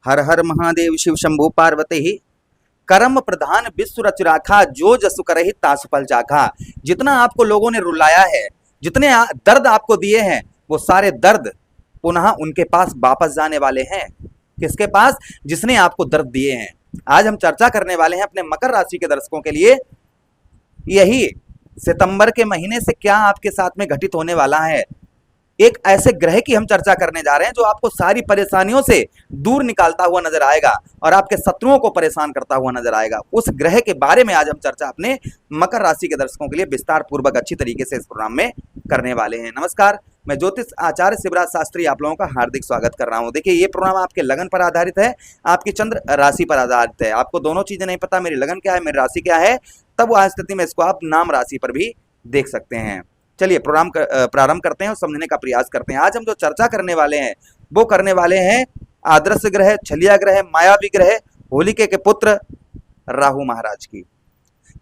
हर हर महादेव शिव शंभु पार्वती। कर्म प्रधान विश्व रच राखा, जो जसु करहि तासु फल चाखा। जितना आपको लोगों ने रुलाया है, जितने दर्द आपको दिए हैं, वो सारे दर्द पुनः उनके पास वापस जाने वाले हैं। किसके पास? जिसने आपको दर्द दिए हैं। आज हम चर्चा करने वाले हैं अपने मकर राशि के दर्शकों के लिए, यही सितंबर के महीने से क्या आपके साथ में घटित होने वाला है। एक ऐसे ग्रह की हम चर्चा करने जा रहे हैं जो आपको सारी परेशानियों से दूर निकालता हुआ नजर आएगा और आपके शत्रुओं को परेशान करता हुआ नजर आएगा। उस ग्रह के बारे में आज हम चर्चा अपने मकर राशि के दर्शकों के लिए विस्तार पूर्वक अच्छी तरीके से इस प्रोग्राम में करने वाले हैं। नमस्कार, मैं ज्योतिष आचार्य शिवराज शास्त्री आप लोगों का हार्दिक स्वागत कर रहा हूं। देखिए, ये प्रोग्राम आपके लगन पर आधारित है, आपकी चंद्र राशि पर आधारित है। आपको दोनों चीजें नहीं पता, मेरी लगन क्या है, मेरी राशि क्या है, तब वह स्थिति में इसको आप नाम राशि पर भी देख सकते हैं। चलिए प्रोग्राम प्रारंभ करते हैं और समझने का प्रयास करते हैं। आज हम जो चर्चा करने वाले हैं वो करने वाले हैं आदर्श ग्रह, छलिया ग्रह, मायावी ग्रह, होलिके के पुत्र राहु महाराज की।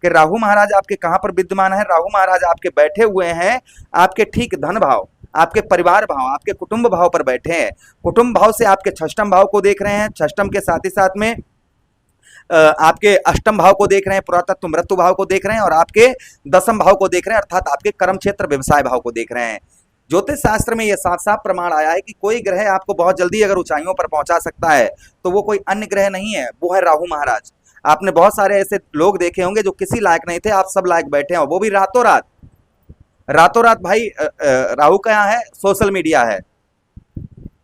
कि राहु महाराज आपके कहां पर विद्यमान है? राहु महाराज आपके बैठे हुए हैं आपके ठीक धन भाव, आपके परिवार भाव, आपके कुटुंब भाव पर बैठे हैं। कुटुंब भाव से आपके षष्टम भाव को देख रहे हैं, षष्टम के साथ ही साथ में आपके अष्टम भाव को देख रहे हैं, पुरातत्व मृत्यु भाव को देख रहे हैं और आपके दसम भाव को देख रहे हैं, अर्थात आपके कर्म क्षेत्र व्यवसाय भाव को देख रहे हैं। ज्योतिष शास्त्र में यह साफ साफ प्रमाण आया है कि कोई ग्रह आपको बहुत जल्दी अगर ऊंचाइयों पर पहुंचा सकता है तो वो कोई अन्य ग्रह नहीं है, वो है राहु महाराज। आपने बहुत सारे ऐसे लोग देखे होंगे जो किसी लायक नहीं थे, आप सब लायक बैठे हैं, वो भी रातों रात भाई। राहु क्या है? सोशल मीडिया है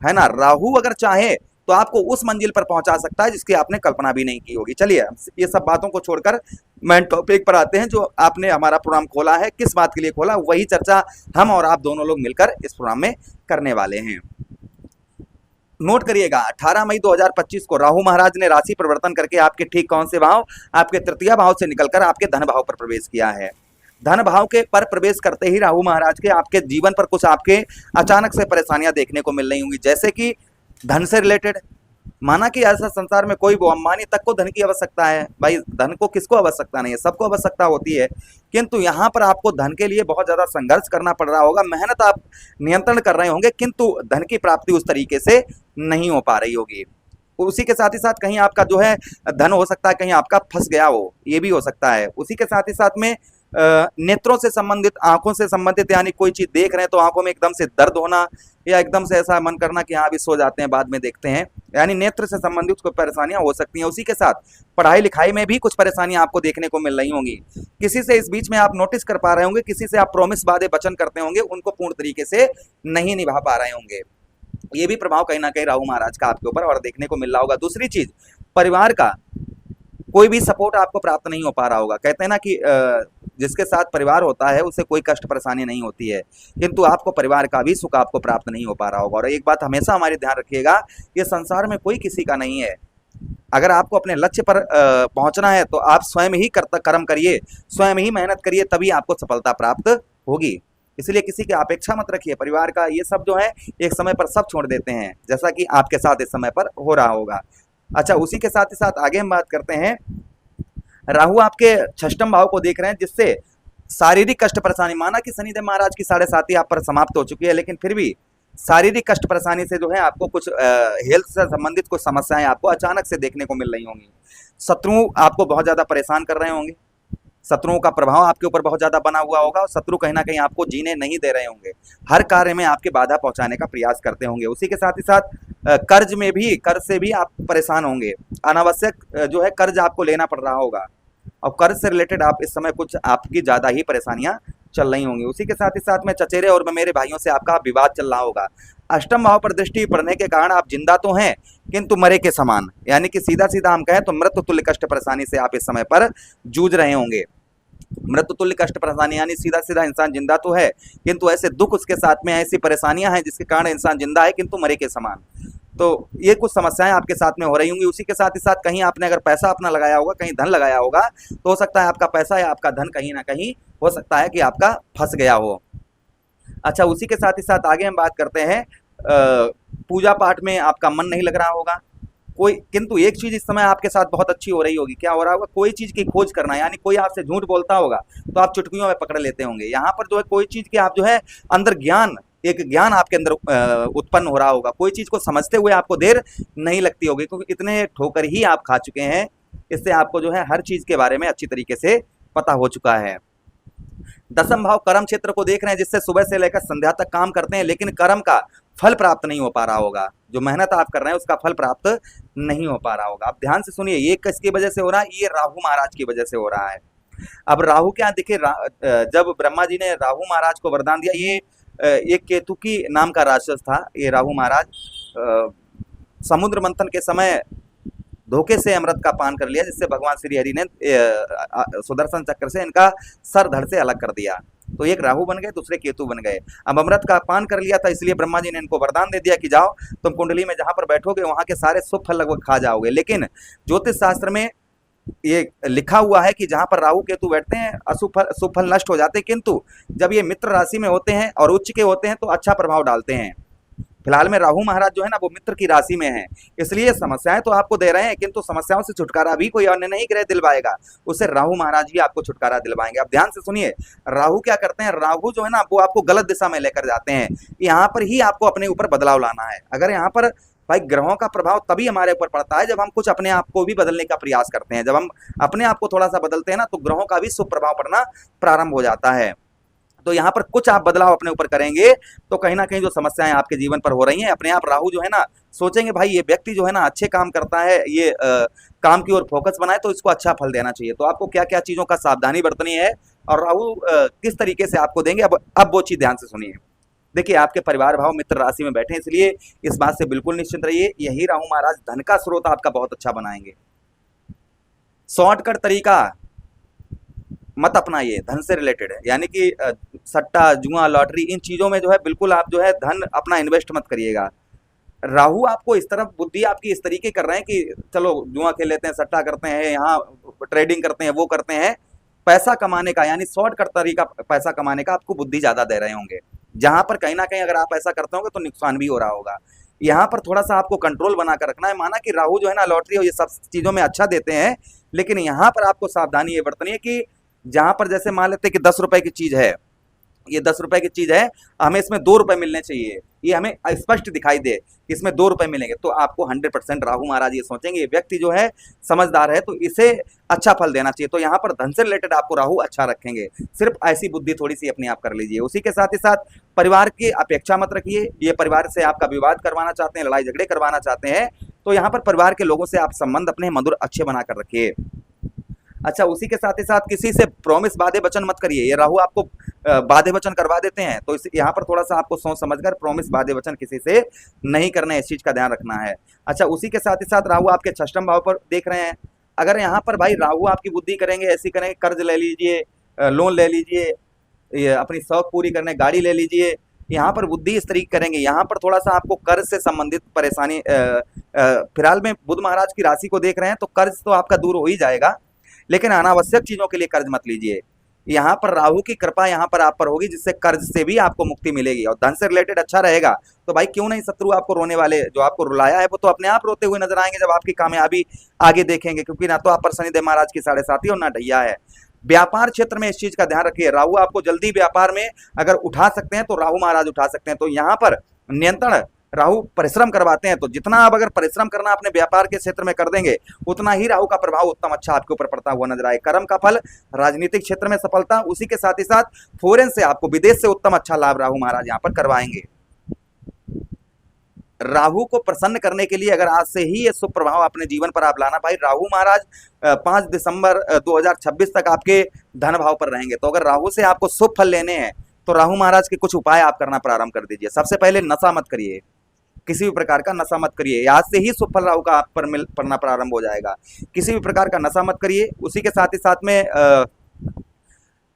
ना। राहु अगर चाहे तो आपको उस मंजिल पर पहुंचा सकता है जिसकी आपने कल्पना भी नहीं की होगी। चलिए, ये सब बातों को छोड़कर मेन टॉपिक पर आते हैं। जो आपने हमारा प्रोग्राम खोला है, किस बात के लिए खोला, वही चर्चा हम और आप दोनों लोग मिलकर इस प्रोग्राम में करने वाले हैं। नोट करिएगा, 18 मई 2025 को राहु महाराज ने राशि परिवर्तन करके आपके ठीक कौन से भाव? आपके तृतीय भाव से निकलकर आपके धन भाव पर प्रवेश किया है। धन भाव के पर प्रवेश करते ही राहु महाराज के आपके जीवन पर कुछ आपके अचानक से परेशानियां देखने को मिल रही होंगी, जैसे कि धन से रिलेटेड। माना कि ऐसा संसार में कोई, वो अंबानी तक को धन की आवश्यकता है। भाई, धन को किसको आवश्यकता नहीं है, सबको आवश्यकता होती है, किंतु यहाँ पर आपको धन के लिए बहुत ज्यादा संघर्ष करना पड़ रहा होगा। मेहनत आप नियंत्रण कर रहे होंगे, किंतु धन की प्राप्ति उस तरीके से नहीं हो पा रही होगी। उसी के साथ ही साथ कहीं आपका जो है धन हो सकता है कहीं आपका फंस गया हो, ये भी हो सकता है। उसी के साथ ही साथ में नेत्रों से संबंधित, आंखों से संबंधित, यानी कोई चीज देख रहे हैं तो आंखों में एकदम से दर्द होना या एकदम से ऐसा मन करना कि हाँ अभी सो जाते हैं, बाद में देखते हैं, यानी नेत्र से संबंधित कोई परेशानियां हो सकती हैं। उसी के साथ पढ़ाई लिखाई में भी कुछ परेशानियां आपको देखने को मिल रही होंगी। किसी से इस बीच में आप नोटिस कर पा रहे होंगे, किसी से आप प्रॉमिस वादे वचन करते होंगे, उनको पूर्ण तरीके से नहीं निभा पा रहे होंगे। ये भी प्रभाव कहीं ना कहीं राहु महाराज का आपके ऊपर और देखने को मिल रहा होगा। दूसरी चीज, परिवार का कोई भी सपोर्ट आपको प्राप्त नहीं हो पा रहा होगा। कहते हैं ना कि जिसके साथ परिवार होता है उसे कोई कष्ट परेशानी नहीं होती है, किंतु आपको परिवार का भी सुख आपको प्राप्त नहीं हो पा रहा होगा। और एक बात हमेशा हमारी ध्यान रखिएगा, ये संसार में कोई किसी का नहीं है। अगर आपको अपने लक्ष्य पर पहुंचना है तो आप स्वयं ही कर्म करिए, स्वयं ही मेहनत करिए, तभी आपको सफलता प्राप्त होगी। इसलिए किसी की अपेक्षा मत रखिए। परिवार का ये सब जो है एक समय पर सब छोड़ देते हैं, जैसा कि आपके साथ इस समय पर हो रहा होगा। अच्छा, उसी के साथ ही साथ आगे हम बात करते हैं, राहु आपके षष्टम भाव को देख रहे हैं, जिससे शारीरिक कष्ट परेशानी, माना कि शनिदेव महाराज की 7.5 आप पर समाप्त हो चुकी है, लेकिन फिर भी शारीरिक कष्ट परेशानी से जो है आपको कुछ हेल्थ से संबंधित कुछ समस्याएं आपको अचानक से देखने को मिल रही होंगी। शत्रु आपको बहुत ज्यादा परेशान कर रहे होंगे, शत्रुओं का प्रभाव आपके ऊपर बहुत ज्यादा बना हुआ होगा और शत्रु कहीं ना कहीं आपको जीने नहीं दे रहे होंगे, हर कार्य में आपके बाधा पहुंचाने का प्रयास करते होंगे। उसी के साथ ही साथ कर्ज में भी, कर्ज से भी आप परेशान होंगे, अनावश्यक जो है कर्ज आपको लेना पड़ रहा होगा और कर्ज से रिलेटेड आप इस समय कुछ आपकी ज्यादा ही परेशानियां चल रही होंगी। उसी के साथ ही साथ में चचेरे और मेरे भाइयों से आपका विवाद चल रहा होगा। अष्टम भाव पर दृष्टि पड़ने के कारण आप जिंदा तो हैं किंतु मरे के समान, यानी कि सीधा सीधा हम कहें तो मृत्यु तुल्य कष्ट परेशानी से आप इस समय पर जूझ रहे होंगे। मृत्यु तुल्य कष्ट परेशानी यानी सीधा सीधा इंसान जिंदा तो है किंतु ऐसे दुख उसके साथ में, ऐसी परेशानियां हैं जिसके कारण इंसान जिंदा है किंतु मरे के समान। तो ये कुछ समस्याएं आपके साथ में हो रही होंगी। उसी के साथ ही साथ कहीं आपने अगर पैसा अपना लगाया होगा, कहीं धन लगाया होगा, तो हो सकता है आपका पैसा या आपका धन कहीं ना कहीं हो सकता है कि आपका फंस गया हो। अच्छा, उसी के साथ ही साथ आगे हम बात करते हैं, पूजा पाठ में आपका मन नहीं लग रहा होगा कोई, किंतु एक चीज इस समय आपके साथ बहुत अच्छी हो रही होगी। क्या हो रहा होगा? कोई चीज की खोज करना, यानी कोई आपसे झूठ बोलता होगा तो आप चुटकियों में पकड़ लेते होंगे। यहाँ पर जो है कोई चीज की आप जो है अंदर ज्ञान एक ज्ञान आपके अंदर उत्पन्न हो रहा होगा, कोई चीज को समझते हुए आपको देर नहीं लगती होगी, क्योंकि इतने ठोकर ही आप खा चुके हैं, इससे आपको जो है हर चीज के बारे में अच्छी तरीके से पता हो चुका है। दसम भाव कर्म क्षेत्र को देख रहे हैं, जिससे सुबह से लेकर संध्या तक काम करते हैं, लेकिन कर्म का फल प्राप्त नहीं हो पा रहा होगा, जो मेहनत आप कर रहे हैं उसका फल प्राप्त नहीं हो पा रहा होगा। आप ध्यान से सुनिए, ये किसकी वजह से हो रहा है? ये राहु महाराज की वजह से हो रहा है। अब राहु क्या देखिए, जब ब्रह्मा जी ने राहु महाराज को वरदान दिया, ये एक केतु की नाम का राक्षस था, ये राहु महाराज समुद्र मंथन के समय धोखे से अमृत का पान कर लिया, जिससे भगवान श्री हरि ने सुदर्शन चक्र से इनका सर धड़ से अलग कर दिया। तो एक राहु बन गए, दूसरे केतु बन गए। अब अमृत का पान कर लिया था, इसलिए ब्रह्मा जी ने इनको वरदान दे दिया कि जाओ तुम कुंडली में जहां पर बैठोगे वहां के सारे शुभ फल लगभग खा जाओगे। लेकिन ज्योतिष शास्त्र में ये लिखा हुआ है कि जहां पर राहु केतु बैठते हैं शुभ फल नष्ट हो जाते हैं, किंतु जब ये मित्र राशि में होते हैं और उच्च के होते हैं तो अच्छा प्रभाव डालते हैं। फिलहाल में राहु महाराज जो है ना वो मित्र की राशि में है, इसलिए समस्याएं तो आपको दे रहे हैं, किंतु समस्याओं से छुटकारा भी कोई अन्य नहीं ग्रह दिलवाएगा, उससे राहु महाराज ही आपको छुटकारा दिलवाएंगे। अब ध्यान से सुनिए, राहु क्या करते हैं? राहु जो है ना वो आपको गलत दिशा में लेकर जाते हैं। यहाँ पर ही आपको अपने ऊपर बदलाव लाना है। अगर यहाँ पर भाई ग्रहों का प्रभाव तभी हमारे ऊपर पड़ता है जब हम कुछ अपने आप को भी बदलने का प्रयास करते हैं। जब हम अपने आप को थोड़ा सा बदलते हैं ना, तो ग्रहों का भी शुभ प्रभाव पड़ना प्रारंभ हो जाता है। तो यहाँ पर कुछ आप बदलाव अपने ऊपर करेंगे तो कहीं ना कहीं जो समस्याएं आपके जीवन पर हो रही हैं, अपने आप राहु जो है ना सोचेंगे भाई ये व्यक्ति जो है ना अच्छे काम करता है, ये काम की ओर फोकस बनाए तो इसको अच्छा फल देना चाहिए। तो आपको क्या क्या चीजों का सावधानी बरतनी है और राहु किस तरीके से आपको देंगे, अब वो चीज ध्यान से सुनिए। देखिए, आपके परिवार भाव मित्र राशि में बैठे, इसलिए इस बात से बिल्कुल निश्चिंत रहिए, यही राहु महाराज धन का स्रोत आपका बहुत अच्छा बनाएंगे। शॉर्टकट तरीका मत अपनाइए धन से रिलेटेड, यानी कि सट्टा जुआ लॉटरी इन चीजों में जो है बिल्कुल आप जो है धन अपना इन्वेस्ट मत करिएगा। राहु आपको इस तरफ बुद्धि आपकी इस तरीके कर रहे हैं कि चलो जुआ खेल लेते हैं, सट्टा करते हैं, यहाँ ट्रेडिंग करते हैं, वो करते हैं, पैसा कमाने का यानी शॉर्टकट तरीका पैसा कमाने का आपको बुद्धि ज्यादा दे रहे होंगे, जहां पर कहीं ना कहीं अगर आप ऐसा करते होंगे तो नुकसान भी हो रहा होगा। यहाँ पर थोड़ा सा आपको कंट्रोल बनाकर रखना है। माना कि राहु जो है ना लॉटरी और ये सब चीजों में अच्छा देते हैं, लेकिन यहाँ पर आपको सावधानी ये बरतनी है कि जहां पर जैसे मान लेते हैं कि 10 रुपए की चीज है, ये 10 रुपए की चीज है, हमें इसमें 2 रुपए मिलने चाहिए, ये हमें स्पष्ट दिखाई दे कि इसमें 2 रुपए मिलेंगे, तो आपको 100% राहु महाराज ये सोचेंगे ये व्यक्ति जो है समझदार है तो इसे अच्छा फल देना चाहिए। तो यहाँ पर धन से रिलेटेड आपको राहु अच्छा रखेंगे। सिर्फ ऐसी बुद्धि थोड़ी सी अपने आप कर लीजिए। उसी के साथ ही साथ परिवार की अपेक्षा मत रखिए। ये परिवार से आपका विवाद करवाना चाहते हैं, लड़ाई झगड़े करवाना चाहते हैं, तो यहाँ पर परिवार के लोगों से आप संबंध अपने मधुर अच्छे बनाकर रखिए। अच्छा, उसी के साथ ही साथ किसी से प्रॉमिस वादे वचन मत करिए। ये राहु आपको वादे वचन करवा देते हैं, तो यहाँ पर थोड़ा सा आपको सोच समझकर प्रॉमिस वादे वचन किसी से नहीं करना है, इस चीज का ध्यान रखना है। अच्छा, उसी के साथ ही साथ राहु आपके षष्ठम भाव पर देख रहे हैं। अगर यहाँ पर भाई राहु आपकी बुद्धि करेंगे, ऐसी करेंगे, कर्ज ले लीजिए, लोन ले लीजिए, ये अपनी शौक पूरी करने गाड़ी ले लीजिए, यहाँ पर बुद्धि इस तरीके करेंगे, यहाँ पर थोड़ा सा आपको कर्ज से संबंधित परेशानी फिलहाल में बुध महाराज की राशि को देख रहे हैं तो कर्ज तो आपका दूर हो ही जाएगा, लेकिन अनावश्यक चीजों के लिए कर्ज मत लीजिए। यहाँ पर राहु की कृपा यहाँ पर आप पर होगी, जिससे कर्ज से भी आपको मुक्ति मिलेगी और धन से रिलेटेड अच्छा रहेगा। तो भाई क्यों नहीं, शत्रु आपको रोने वाले, जो आपको रुलाया है वो तो अपने आप रोते हुए नजर आएंगे जब आपकी कामयाबी आगे देखेंगे, क्योंकि ना तो आप पर शनिदेव महाराज की 7.5 और ना ढैया है। व्यापार क्षेत्र में इस चीज का ध्यान रखिए, राहु आपको जल्दी व्यापार में अगर उठा सकते हैं तो राहु महाराज उठा सकते हैं। तो यहाँ पर नियंत्रण राहु परिश्रम करवाते हैं, तो जितना आप अगर परिश्रम करना अपने व्यापार के क्षेत्र में कर देंगे उतना ही राहु का प्रभाव उत्तम अच्छा आपके ऊपर पड़ता हुआ नजर आए। कर्म का फल, राजनीतिक क्षेत्र में सफलता, उसी के साथ ही साथ फॉरेन से आपको विदेश से उत्तम अच्छा लाभ राहु महाराज यहाँ पर करवाएंगे। राहु को प्रसन्न करने के लिए अगर आज से ही ये शुभ प्रभाव अपने जीवन पर आप लाना, भाई राहु महाराज 5 दिसंबर 2026 तक आपके धन भाव पर रहेंगे। तो अगर राहु से आपको शुभ फल लेने हैं तो राहु महाराज के कुछ उपाय आप करना प्रारंभ कर दीजिए। सबसे पहले नशा मत करिए, किसी भी प्रकार का नशा मत करिए, आज से ही शुभ फल राहु का आप पर पड़ना प्रारंभ हो जाएगा। किसी भी प्रकार का नशा मत करिए। उसी के साथ ही साथ में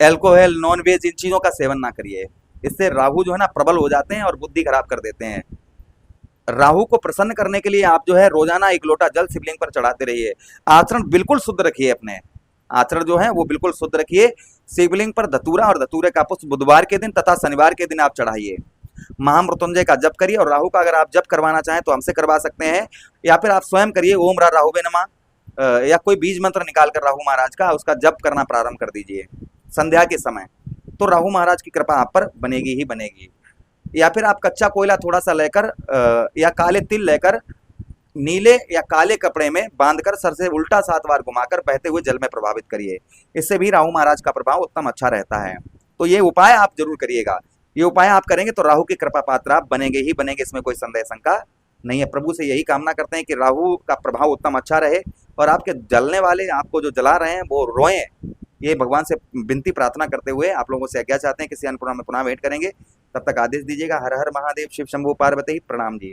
एल्कोहल, नॉन वेज इन चीजों का सेवन ना करिए, इससे राहु जो है ना प्रबल हो जाते हैं और बुद्धि खराब कर देते हैं। राहु को प्रसन्न करने के लिए आप जो है रोजाना 1 लोटा जल शिवलिंग पर चढ़ाते रहिए। आचरण बिल्कुल शुद्ध रखिए, अपने आचरण जो है वो बिल्कुल शुद्ध रखिए। शिवलिंग पर धतूरा और धतूरे का पुष्प बुधवार के दिन तथा शनिवार के दिन आप चढ़ाइए। महामृत्युंजय का जप करिए, और राहु का अगर आप जप करवाना चाहें तो हमसे करवा सकते हैं, या फिर आप स्वयं करिए। ओम राहुवे नमः या कोई बीज मंत्र निकाल कर राहु महाराज का उसका जप करना प्रारंभ कर दीजिए संध्या के समय, तो राहु महाराज की कृपा आप पर बनेगी ही बनेगी। या फिर आप कच्चा कोयला थोड़ा सा लेकर या काले तिल लेकर नीले या काले कपड़े में बांधकर सर से उल्टा 7 बार घुमाकर बहते हुए जल में प्रभावित करिए। इससे भी राहु महाराज का प्रभाव उत्तम अच्छा रहता है। तो ये उपाय आप जरूर करिएगा। ये उपाय आप करेंगे तो राहु की कृपा पात्र आप बनेंगे ही बनेंगे, इसमें कोई संदेह शंका नहीं है। प्रभु से यही कामना करते हैं कि राहु का प्रभाव उत्तम अच्छा रहे और आपके जलने वाले, आपको जो जला रहे हैं वो रोएं। ये भगवान से विनती प्रार्थना करते हुए आप लोगों से आज्ञा चाहते हैं। किसी अन्य प्रोग्राम में पुनः भेंट करेंगे, तब तक आदेश दीजिएगा। हर हर महादेव, शिव शंभु पार्वती, प्रणाम जी।